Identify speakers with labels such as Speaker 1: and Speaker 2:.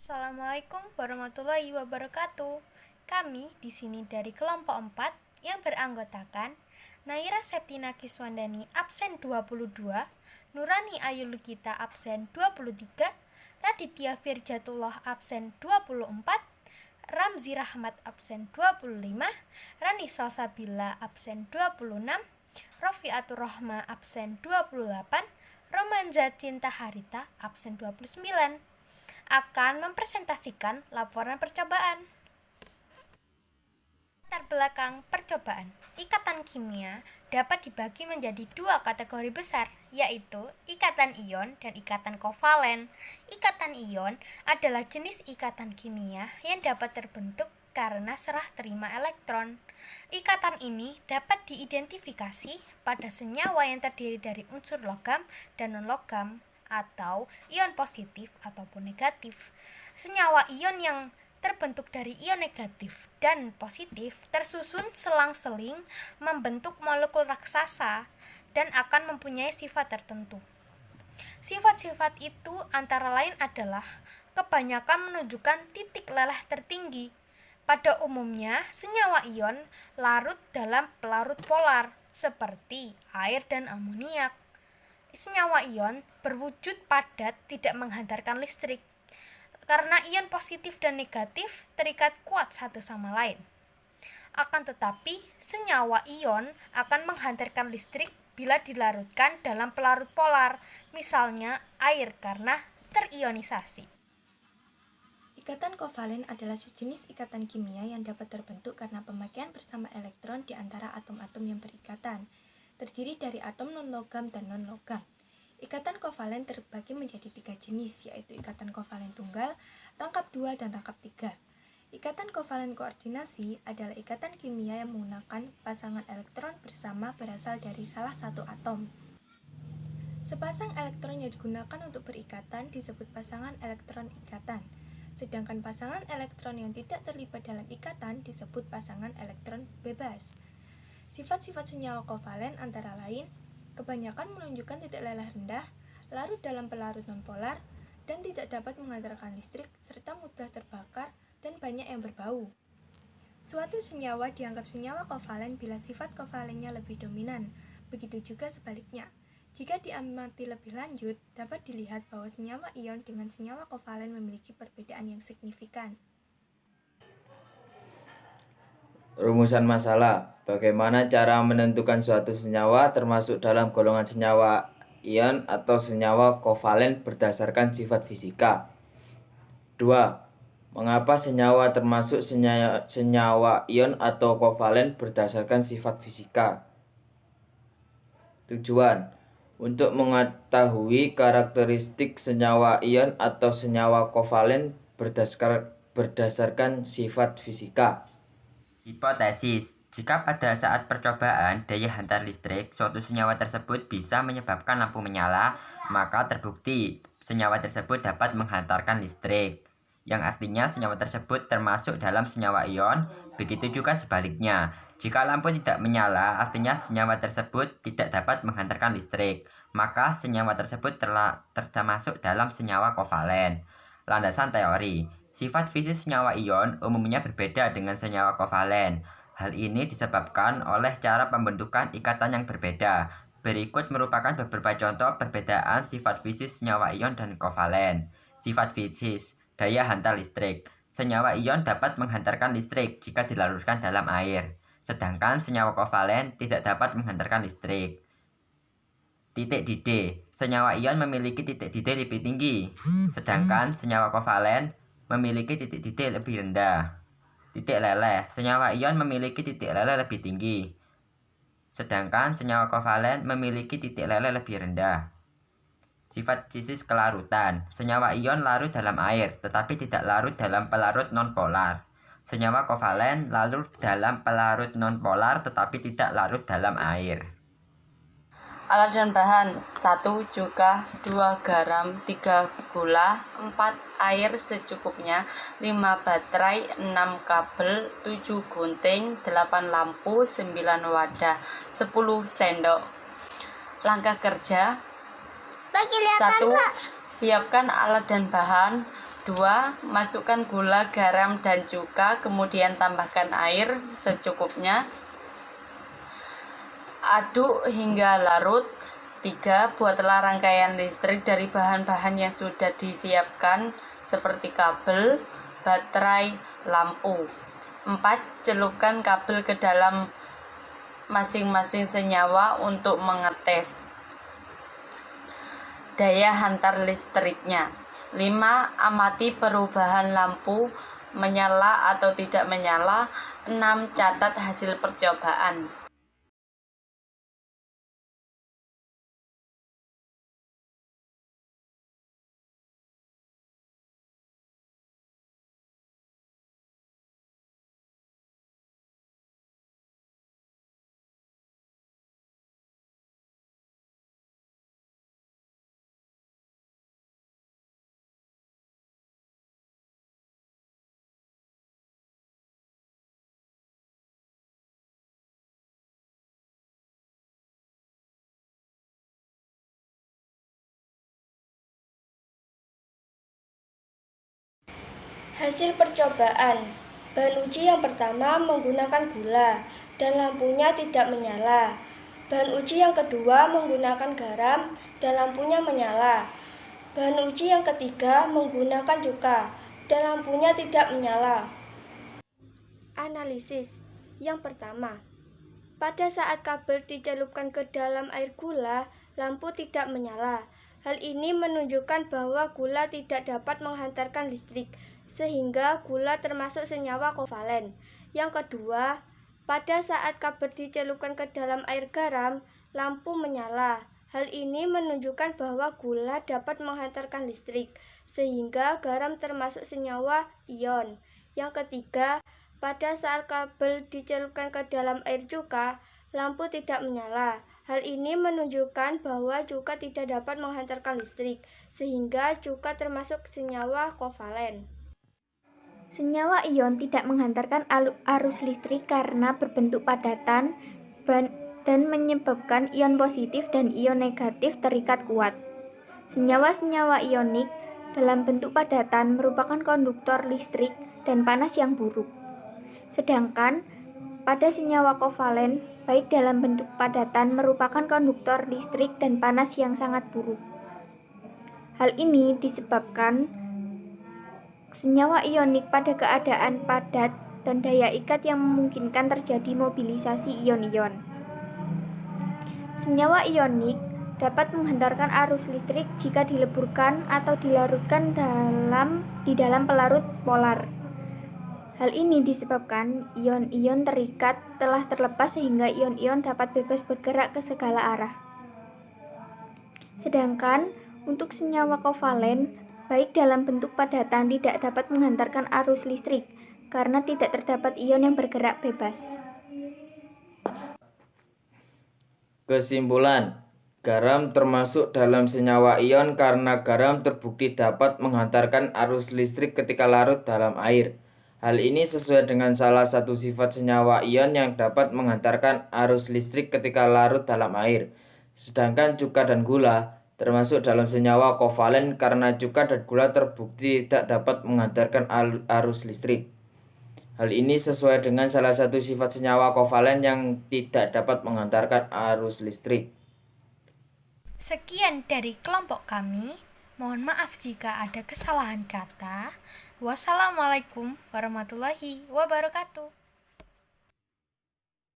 Speaker 1: Assalamualaikum warahmatullahi wabarakatuh. Kami di sini dari kelompok 4 yang beranggotakan Naira Septina Kiswandani absen 22, Nurani Ayu Lukita absen 23, Raditya Firjatullah absen 24, Ramzi Rahmat absen 25, Rani Salsabila absen 26, Rofiatur Rohma absen 28, Romanza Cinta Harita absen 29. Akan mempresentasikan laporan percobaan. Latar belakang percobaan. Ikatan kimia dapat dibagi menjadi dua kategori besar, yaitu ikatan ion dan ikatan kovalen. Ikatan ion adalah jenis ikatan kimia yang dapat terbentuk karena serah terima elektron. Ikatan ini dapat diidentifikasi pada senyawa yang terdiri dari unsur logam dan non-logam, atau ion positif ataupun negatif. Senyawa ion yang terbentuk dari ion negatif dan positif tersusun selang-seling membentuk molekul raksasa dan akan mempunyai sifat tertentu. Sifat-sifat itu antara lain adalah kebanyakan menunjukkan titik leleh tertinggi. Pada umumnya, senyawa ion larut dalam pelarut polar seperti air dan amoniak. Senyawa ion berwujud padat, tidak menghantarkan listrik, karena ion positif dan negatif terikat kuat satu sama lain. Akan tetapi, senyawa ion akan menghantarkan listrik bila dilarutkan dalam pelarut polar, misalnya air karena terionisasi.
Speaker 2: Ikatan kovalen adalah sejenis ikatan kimia yang dapat terbentuk karena pemakaian bersama elektron di antara atom-atom yang berikatan, terdiri dari atom non-logam dan non-logam. Ikatan kovalen terbagi menjadi 3 jenis, yaitu ikatan kovalen tunggal, rangkap 2, dan rangkap 3. Ikatan kovalen koordinasi adalah ikatan kimia yang menggunakan pasangan elektron bersama berasal dari salah satu atom. Sepasang elektron yang digunakan untuk berikatan disebut pasangan elektron ikatan, sedangkan pasangan elektron yang tidak terlibat dalam ikatan disebut pasangan elektron bebas. Sifat-sifat senyawa kovalen antara lain, kebanyakan menunjukkan titik leleh rendah, larut dalam pelarut nonpolar, dan tidak dapat menghantarkan listrik, serta mudah terbakar dan banyak yang berbau. Suatu senyawa dianggap senyawa kovalen bila sifat kovalennya lebih dominan, begitu juga sebaliknya. Jika diamati lebih lanjut, dapat dilihat bahwa senyawa ion dengan senyawa kovalen memiliki perbedaan yang signifikan.
Speaker 3: Rumusan masalah. Bagaimana cara menentukan suatu senyawa termasuk dalam golongan senyawa ion atau senyawa kovalen berdasarkan sifat fisika. 2. Mengapa senyawa termasuk senyawa ion atau kovalen berdasarkan sifat fisika? Tujuan: untuk mengetahui karakteristik senyawa ion atau senyawa kovalen berdasarkan sifat fisika.
Speaker 4: Hipotesis: jika pada saat percobaan daya hantar listrik suatu senyawa tersebut bisa menyebabkan lampu menyala, maka terbukti senyawa tersebut dapat menghantarkan listrik, yang artinya senyawa tersebut termasuk dalam senyawa ion. Begitu juga sebaliknya, jika lampu tidak menyala, artinya senyawa tersebut tidak dapat menghantarkan listrik, maka senyawa tersebut termasuk dalam senyawa kovalen. Landasan teori: sifat fisik senyawa ion umumnya berbeda dengan senyawa kovalen. Hal ini disebabkan oleh cara pembentukan ikatan yang berbeda. Berikut merupakan beberapa contoh perbedaan sifat fisik senyawa ion dan kovalen. Sifat fisik: daya hantar listrik. Senyawa ion dapat menghantarkan listrik jika dilarutkan dalam air, sedangkan senyawa kovalen tidak dapat menghantarkan listrik. Titik didih: senyawa ion memiliki titik didih lebih tinggi, sedangkan senyawa kovalen memiliki titik didih lebih rendah. Titik leleh: senyawa ion memiliki titik leleh lebih tinggi, sedangkan senyawa kovalen memiliki titik leleh lebih rendah. Sifat fisik kelarutan: senyawa ion larut dalam air, tetapi tidak larut dalam pelarut nonpolar. Senyawa kovalen larut dalam pelarut nonpolar, tetapi tidak larut dalam air.
Speaker 5: Alat dan bahan: 1 cuka, 2 garam, 3 gula, 4 air secukupnya, 5 baterai, 6 kabel, 7 gunting, 8 lampu, 9 wadah, 10 sendok. Langkah kerja: 1. Siapkan alat dan bahan. kedua, masukkan gula, garam, dan cuka, kemudian tambahkan air secukupnya. Aduk hingga larut. 3. Buatlah rangkaian listrik dari bahan-bahan yang sudah disiapkan seperti kabel, baterai, lampu. 4. Celupkan kabel ke dalam masing-masing senyawa untuk mengetes daya hantar listriknya. 5. Amati perubahan lampu menyala atau tidak menyala. 6. Catat hasil percobaan.
Speaker 2: Hasil percobaan. Bahan uji yang pertama menggunakan gula dan lampunya tidak menyala. Bahan uji yang kedua menggunakan garam dan lampunya menyala. Bahan uji yang ketiga menggunakan cuka dan lampunya tidak menyala. Analisis. Yang pertama, pada saat kabel dicelupkan ke dalam air gula, lampu tidak menyala. Hal ini menunjukkan bahwa gula tidak dapat menghantarkan listrik, sehingga gula termasuk senyawa kovalen. Yang kedua, pada saat kabel dicelupkan ke dalam air garam, lampu menyala. Hal ini menunjukkan bahwa gula dapat menghantarkan listrik, sehingga garam termasuk senyawa ion. Yang ketiga, pada saat kabel dicelupkan ke dalam air cuka, lampu tidak menyala. Hal ini menunjukkan bahwa cuka tidak dapat menghantarkan listrik, sehingga cuka termasuk senyawa kovalen. Senyawa ion tidak menghantarkan arus listrik karena berbentuk padatan dan menyebabkan ion positif dan ion negatif terikat kuat. Senyawa-senyawa ionik dalam bentuk padatan merupakan konduktor listrik dan panas yang buruk. Sedangkan pada senyawa kovalen, baik dalam bentuk padatan merupakan konduktor listrik dan panas yang sangat buruk. Hal ini disebabkan senyawa ionik pada keadaan padat dan daya ikat yang memungkinkan terjadi mobilisasi ion-ion. Senyawa ionik dapat menghantarkan arus listrik jika dileburkan atau dilarutkan di dalam pelarut polar. Hal ini disebabkan ion-ion terikat telah terlepas sehingga ion-ion dapat bebas bergerak ke segala arah. Sedangkan untuk senyawa kovalen, baik dalam bentuk padatan tidak dapat menghantarkan arus listrik karena tidak terdapat ion yang bergerak bebas.
Speaker 3: Kesimpulan, garam termasuk dalam senyawa ion karena garam terbukti dapat menghantarkan arus listrik ketika larut dalam air. Hal ini sesuai dengan salah satu sifat senyawa ion yang dapat menghantarkan arus listrik ketika larut dalam air. Sedangkan cuka dan gula termasuk dalam senyawa kovalen karena cuka dan gula terbukti tidak dapat menghantarkan arus listrik. Hal ini sesuai dengan salah satu sifat senyawa kovalen yang tidak dapat menghantarkan arus listrik.
Speaker 1: Sekian dari kelompok kami. Mohon maaf jika ada kesalahan kata. Wassalamualaikum warahmatullahi wabarakatuh.